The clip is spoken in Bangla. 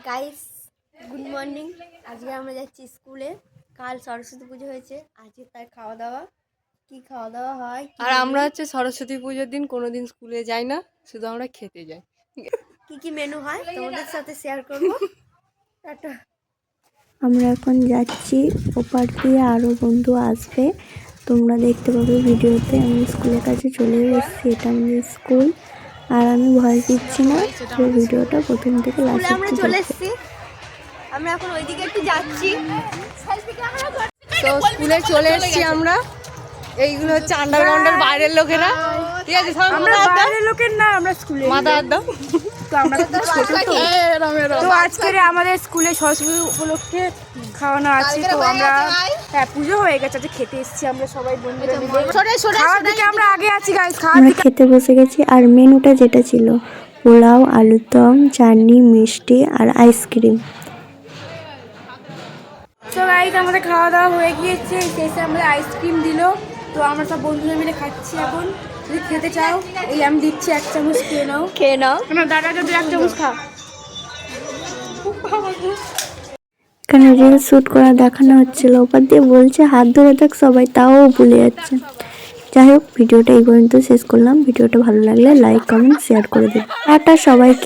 Guys good morning. আজকে আমরা যাচ্ছি স্কুলে। কাল সরস্বতী পুজো হয়েছে, আজকে তার খাওয়া দাওয়া হয়। আর আমরা হচ্ছে সরস্বতী পুজোর দিন কোনোদিন স্কুলে যাই না, শুধু আমরা খেতে যাই। কি মেনু হয় তোমাদের সাথে শেয়ার করব। টাটা। আমরা এখন যাচ্ছি, ওপার দিয়ে আরও বন্ধু আসবে, তোমরা দেখতে পাবে ভিডিওতে। আমি স্কুলের কাছে চলে এসেছি, এটা আমাদের স্কুল। আর আমি ভয় দিচ্ছি না, তো ভিডিওটা প্রথম থেকে লাস্ট আমরা অবধি চলে দেখবে। এসেছি, আমরা এখন ওইদিকে একটু যাচ্ছি। তো স্কুলে চলে এসেছি আমরা। এইগুলো হচ্ছে আন্ডারগ্রাউন্ডের বাইরের লোকেরা, ঠিক আছে? আমরা বাইরের লোকের না, আমরা স্কুলে মাথা আড্ডা। তো আমরা তো ছোট তো আজকের আমাদের স্কুলে সরস্বতী উপলক্ষে খাওয়ানো আছে। তো আমরা পুজো হয়ে গেছে, আজকে খেতে এসেছি আমরা সবাই বন্ধুরা মিলে। খাওয়ার দিকে আমরা আগে আছি গাইস, খাওয়ার আমরা দিকে খেতে বসে গেছি। আর মেনুটা যেটা ছিল, পোলাও, আলুর দম, চাটনি, মিষ্টি আর আইসক্রিম। তো গাইস আমাদের খাওয়া দাওয়া হয়ে গিয়েছে, শেষে আমাদের আইসক্রিম দিল। তো আমরা সব বন্ধুরা মিলে খাচ্ছি। এখন যদি খেতে চাও, এই আমি দিচ্ছি 1 চামচ, খেয়ে নাও। না দাদা যদি 1 চামচ খা। এখানে রিল শ্যুট করা দেখানো হচ্ছিল, ওপার দিয়ে বলছে হাত ধরে থাক সবাই, তাও ভুলে যাচ্ছে। যাই হোক, ভিডিওটা এই পর্যন্ত শেষ করলাম। ভিডিওটা ভালো লাগলে লাইক, কমেন্ট, শেয়ার করে দেবে। টাটা সবাইকে।